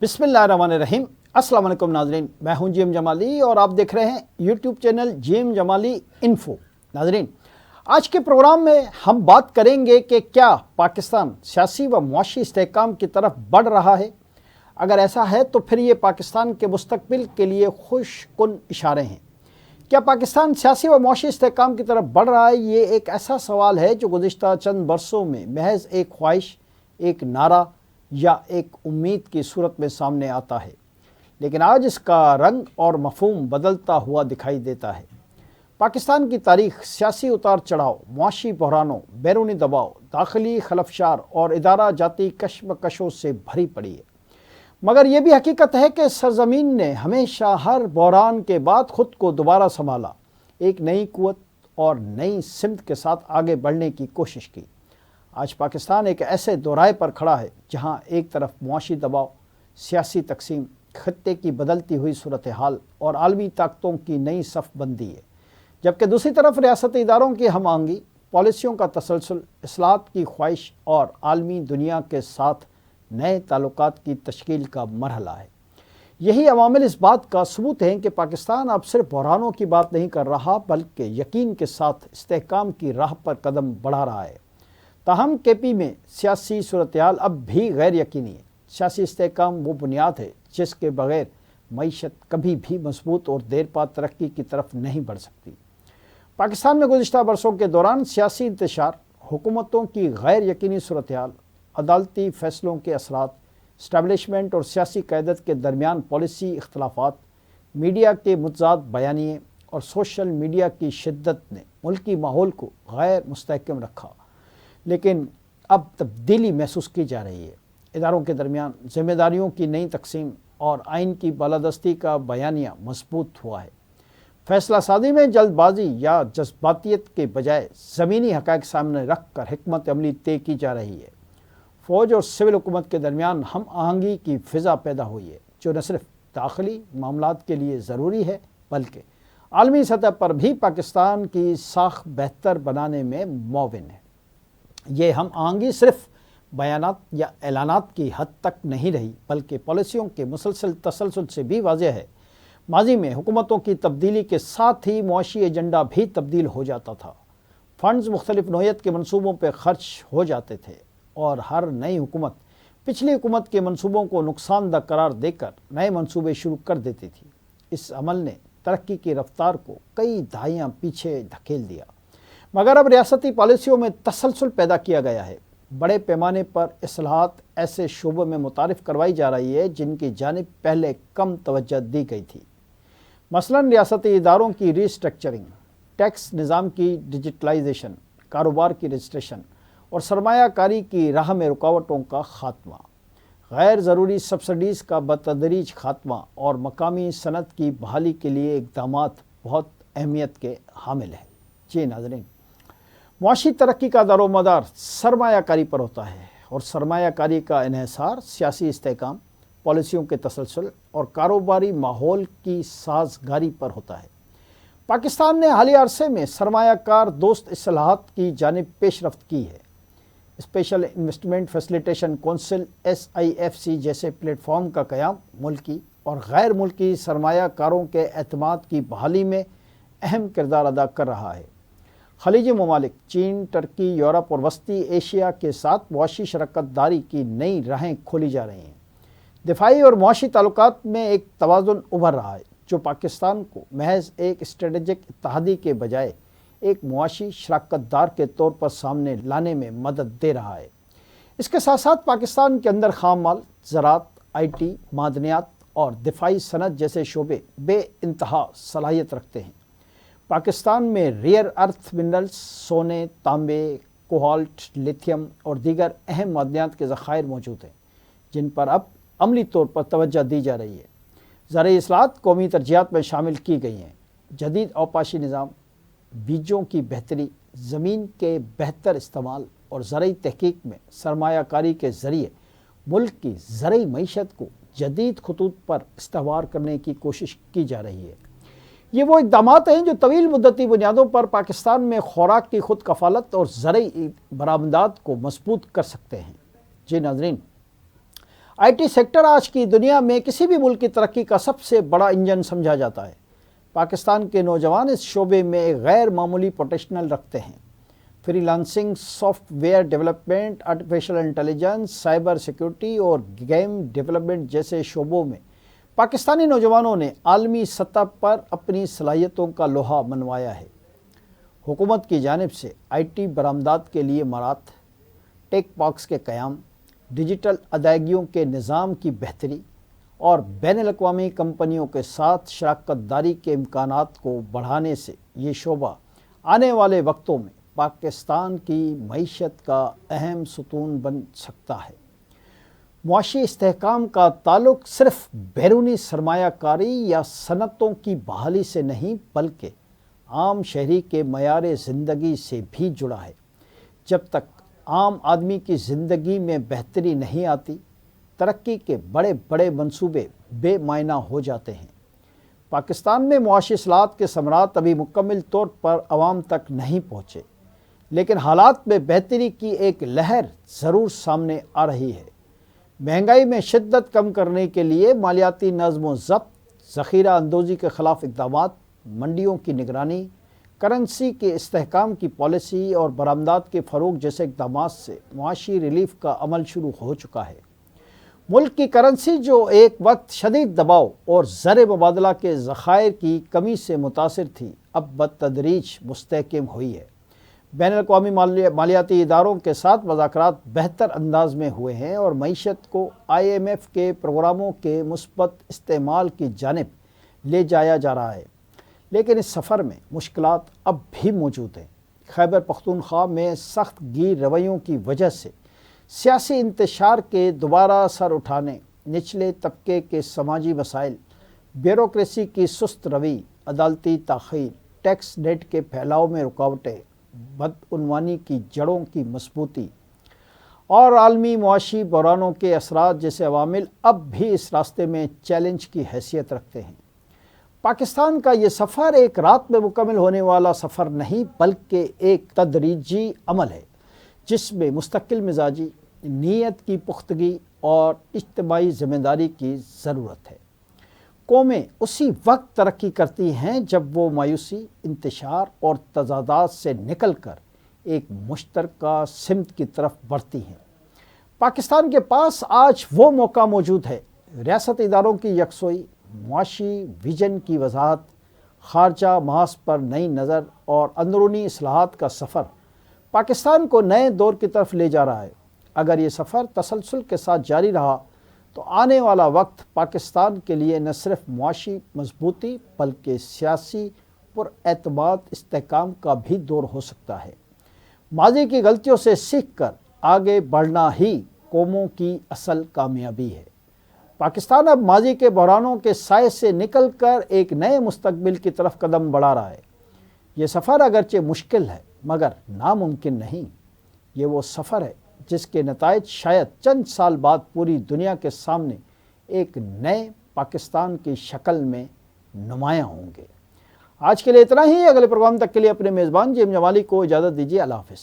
بسم اللہ الرحمن الرحیم۔ السلام علیکم ناظرین، میں ہوں جی ایم جمالی اور آپ دیکھ رہے ہیں یوٹیوب چینل جی ایم جمالی انفو۔ ناظرین، آج کے پروگرام میں ہم بات کریں گے کہ کیا پاکستان سیاسی و معاشی استحکام کی طرف بڑھ رہا ہے؟ اگر ایسا ہے تو پھر یہ پاکستان کے مستقبل کے لیے خوش کن اشارے ہیں۔ کیا پاکستان سیاسی و معاشی استحکام کی طرف بڑھ رہا ہے؟ یہ ایک ایسا سوال ہے جو گزشتہ چند برسوں میں محض ایک خواہش، ایک نعرہ یا ایک امید کی صورت میں سامنے آتا ہے، لیکن آج اس کا رنگ اور مفہوم بدلتا ہوا دکھائی دیتا ہے۔ پاکستان کی تاریخ سیاسی اتار چڑھاؤ، معاشی بحرانوں، بیرونی دباؤ، داخلی خلفشار اور ادارہ جاتی کشمکشوں سے بھری پڑی ہے، مگر یہ بھی حقیقت ہے کہ سرزمین نے ہمیشہ ہر بحران کے بعد خود کو دوبارہ سنبھالا، ایک نئی قوت اور نئی سمت کے ساتھ آگے بڑھنے کی کوشش کی۔ آج پاکستان ایک ایسے دورائے پر کھڑا ہے جہاں ایک طرف معاشی دباؤ، سیاسی تقسیم، خطے کی بدلتی ہوئی صورتحال اور عالمی طاقتوں کی نئی صف بندی ہے، جبکہ دوسری طرف ریاستی اداروں کی ہم آہنگی، پالیسیوں کا تسلسل، اصلاحات کی خواہش اور عالمی دنیا کے ساتھ نئے تعلقات کی تشکیل کا مرحلہ ہے۔ یہی عوامل اس بات کا ثبوت ہیں کہ پاکستان اب صرف بحرانوں کی بات نہیں کر رہا بلکہ یقین کے ساتھ استحکام کی راہ پر قدم بڑھا رہا ہے۔ تاہم کے پی میں سیاسی صورتحال اب بھی غیر یقینی ہے۔ سیاسی استحکام وہ بنیاد ہے جس کے بغیر معیشت کبھی بھی مضبوط اور دیر پا ترقی کی طرف نہیں بڑھ سکتی۔ پاکستان میں گزشتہ برسوں کے دوران سیاسی انتشار، حکومتوں کی غیر یقینی صورتحال، عدالتی فیصلوں کے اثرات، اسٹیبلشمنٹ اور سیاسی قیادت کے درمیان پالیسی اختلافات، میڈیا کے متضاد بیانیے اور سوشل میڈیا کی شدت نے ملکی ماحول کو غیر مستحکم رکھا، لیکن اب تبدیلی محسوس کی جا رہی ہے۔ اداروں کے درمیان ذمہ داریوں کی نئی تقسیم اور آئین کی بالادستی کا بیانیہ مضبوط ہوا ہے۔ فیصلہ سازی میں جلد بازی یا جذباتیت کے بجائے زمینی حقائق سامنے رکھ کر حکمت عملی طے کی جا رہی ہے۔ فوج اور سول حکومت کے درمیان ہم آہنگی کی فضا پیدا ہوئی ہے، جو نہ صرف داخلی معاملات کے لیے ضروری ہے بلکہ عالمی سطح پر بھی پاکستان کی ساکھ بہتر بنانے میں معاون ہے۔ یہ ہم آہنگی صرف بیانات یا اعلانات کی حد تک نہیں رہی بلکہ پالیسیوں کے مسلسل تسلسل سے بھی واضح ہے۔ ماضی میں حکومتوں کی تبدیلی کے ساتھ ہی معاشی ایجنڈا بھی تبدیل ہو جاتا تھا۔ فنڈز مختلف نوعیت کے منصوبوں پہ خرچ ہو جاتے تھے اور ہر نئی حکومت پچھلی حکومت کے منصوبوں کو نقصان دہ قرار دے کر نئے منصوبے شروع کر دیتی تھی۔ اس عمل نے ترقی کی رفتار کو کئی دہائیاں پیچھے دھکیل دیا، مگر اب ریاستی پالیسیوں میں تسلسل پیدا کیا گیا ہے۔ بڑے پیمانے پر اصلاحات ایسے شعبوں میں متعارف کروائی جا رہی ہے جن کی جانب پہلے کم توجہ دی گئی تھی۔ مثلاً ریاستی اداروں کی ری اسٹرکچرنگ، ٹیکس نظام کی ڈیجیٹلائزیشن، کاروبار کی رجسٹریشن اور سرمایہ کاری کی راہ میں رکاوٹوں کا خاتمہ، غیر ضروری سبسڈیز کا بتدریج خاتمہ اور مقامی صنعت کی بحالی کے لیے اقدامات بہت اہمیت کے حامل ہیں۔ جی ناظرین، معاشی ترقی کا دار و مدار سرمایہ کاری پر ہوتا ہے اور سرمایہ کاری کا انحصار سیاسی استحکام، پالیسیوں کے تسلسل اور کاروباری ماحول کی سازگاری پر ہوتا ہے۔ پاکستان نے حالیہ عرصے میں سرمایہ کار دوست اصلاحات کی جانب پیش رفت کی ہے۔ Special investment facilitation council SIFC جیسے پلیٹ فارم کا قیام ملکی اور غیر ملکی سرمایہ کاروں کے اعتماد کی بحالی میں اہم کردار ادا کر رہا ہے۔ خلیجی ممالک، چین، ترکی، یورپ اور وسطی ایشیا کے ساتھ معاشی شراکت داری کی نئی راہیں کھولی جا رہی ہیں۔ دفاعی اور معاشی تعلقات میں ایک توازن ابھر رہا ہے جو پاکستان کو محض ایک اسٹریٹجک اتحادی کے بجائے ایک معاشی شراکت دار کے طور پر سامنے لانے میں مدد دے رہا ہے۔ اس کے ساتھ ساتھ پاکستان کے اندر خام مال، زراعت، IT، معدنیات اور دفاعی صنعت جیسے شعبے بے انتہا صلاحیت رکھتے ہیں۔ پاکستان میں ریئر ارتھ منرلز، سونے، تانبے، کوہالٹ، لیتھیم اور دیگر اہم معدنیات کے ذخائر موجود ہیں جن پر اب عملی طور پر توجہ دی جا رہی ہے۔ زرعی اصلاحات قومی ترجیحات میں شامل کی گئی ہیں۔ جدید اوپاشی نظام، بیجوں کی بہتری، زمین کے بہتر استعمال اور زرعی تحقیق میں سرمایہ کاری کے ذریعے ملک کی زرعی معیشت کو جدید خطوط پر استوار کرنے کی کوشش کی جا رہی ہے۔ یہ وہ اقدامات ہیں جو طویل مدتی بنیادوں پر پاکستان میں خوراک کی خود کفالت اور زرعی برآمدات کو مضبوط کر سکتے ہیں۔ جی ناظرین، IT سیکٹر آج کی دنیا میں کسی بھی ملک کی ترقی کا سب سے بڑا انجن سمجھا جاتا ہے۔ پاکستان کے نوجوان اس شعبے میں ایک غیر معمولی پوٹینشیل رکھتے ہیں۔ Free lancing, soft where development, artificial intelligence, cyber security اور گیم ڈیولپمنٹ جیسے شعبوں میں پاکستانی نوجوانوں نے عالمی سطح پر اپنی صلاحیتوں کا لوہا منوایا ہے۔ حکومت کی جانب سے IT برآمدات کے لیے مہارت، ٹیک پارکس کے قیام، ڈیجیٹل ادائیگیوں کے نظام کی بہتری اور بین الاقوامی کمپنیوں کے ساتھ شراکت داری کے امکانات کو بڑھانے سے یہ شعبہ آنے والے وقتوں میں پاکستان کی معیشت کا اہم ستون بن سکتا ہے۔ معاشی استحکام کا تعلق صرف بیرونی سرمایہ کاری یا صنعتوں کی بحالی سے نہیں بلکہ عام شہری کے معیار زندگی سے بھی جڑا ہے۔ جب تک عام آدمی کی زندگی میں بہتری نہیں آتی، ترقی کے بڑے بڑے منصوبے بے معنی ہو جاتے ہیں۔ پاکستان میں معاشی اصلاحات کے ثمرات ابھی مکمل طور پر عوام تک نہیں پہنچے، لیکن حالات میں بہتری کی ایک لہر ضرور سامنے آ رہی ہے۔ مہنگائی میں شدت کم کرنے کے لیے مالیاتی نظم و ضبط، ذخیرہ اندوزی کے خلاف اقدامات، منڈیوں کی نگرانی، کرنسی کے استحکام کی پالیسی اور برآمدات کے فروغ جیسے اقدامات سے معاشی ریلیف کا عمل شروع ہو چکا ہے۔ ملک کی کرنسی جو ایک وقت شدید دباؤ اور زر مبادلہ کے ذخائر کی کمی سے متاثر تھی، اب بتدریج مستحکم ہوئی ہے۔ بین الاقوامی مالیاتی اداروں کے ساتھ مذاکرات بہتر انداز میں ہوئے ہیں اور معیشت کو IMF کے پروگراموں کے مثبت استعمال کی جانب لے جایا جا رہا ہے، لیکن اس سفر میں مشکلات اب بھی موجود ہیں۔ خیبر پختونخوا میں سخت گیر رویوں کی وجہ سے سیاسی انتشار کے دوبارہ سر اٹھانے، نچلے طبقے کے سماجی مسائل، بیوروکریسی کی سست روی، عدالتی تاخیر، ٹیکس نیٹ کے پھیلاؤ میں رکاوٹیں، بدعنوانی کی جڑوں کی مضبوطی اور عالمی معاشی بحرانوں کے اثرات جیسے عوامل اب بھی اس راستے میں چیلنج کی حیثیت رکھتے ہیں۔ پاکستان کا یہ سفر ایک رات میں مکمل ہونے والا سفر نہیں بلکہ ایک تدریجی عمل ہے، جس میں مستقل مزاجی، نیت کی پختگی اور اجتماعی ذمہ داری کی ضرورت ہے۔ قومیں اسی وقت ترقی کرتی ہیں جب وہ مایوسی، انتشار اور تضادات سے نکل کر ایک مشترکہ سمت کی طرف بڑھتی ہیں۔ پاکستان کے پاس آج وہ موقع موجود ہے۔ ریاست اداروں کی یکسوئی، معاشی ویژن کی وضاحت، خارجہ محاذ پر نئی نظر اور اندرونی اصلاحات کا سفر پاکستان کو نئے دور کی طرف لے جا رہا ہے۔ اگر یہ سفر تسلسل کے ساتھ جاری رہا تو آنے والا وقت پاکستان کے لیے نہ صرف معاشی مضبوطی بلکہ سیاسی پراعتماد استحکام کا بھی دور ہو سکتا ہے۔ ماضی کی غلطیوں سے سیکھ کر آگے بڑھنا ہی قوموں کی اصل کامیابی ہے۔ پاکستان اب ماضی کے بحرانوں کے سائے سے نکل کر ایک نئے مستقبل کی طرف قدم بڑھا رہا ہے۔ یہ سفر اگرچہ مشکل ہے مگر ناممکن نہیں۔ یہ وہ سفر ہے جس کے نتائج شاید چند سال بعد پوری دنیا کے سامنے ایک نئے پاکستان کی شکل میں نمایاں ہوں گے۔ آج کے لیے اتنا ہی۔ اگلے پروگرام تک کے لیے اپنے میزبان جیم جمالی کو اجازت دیجیے۔ اللہ حافظ۔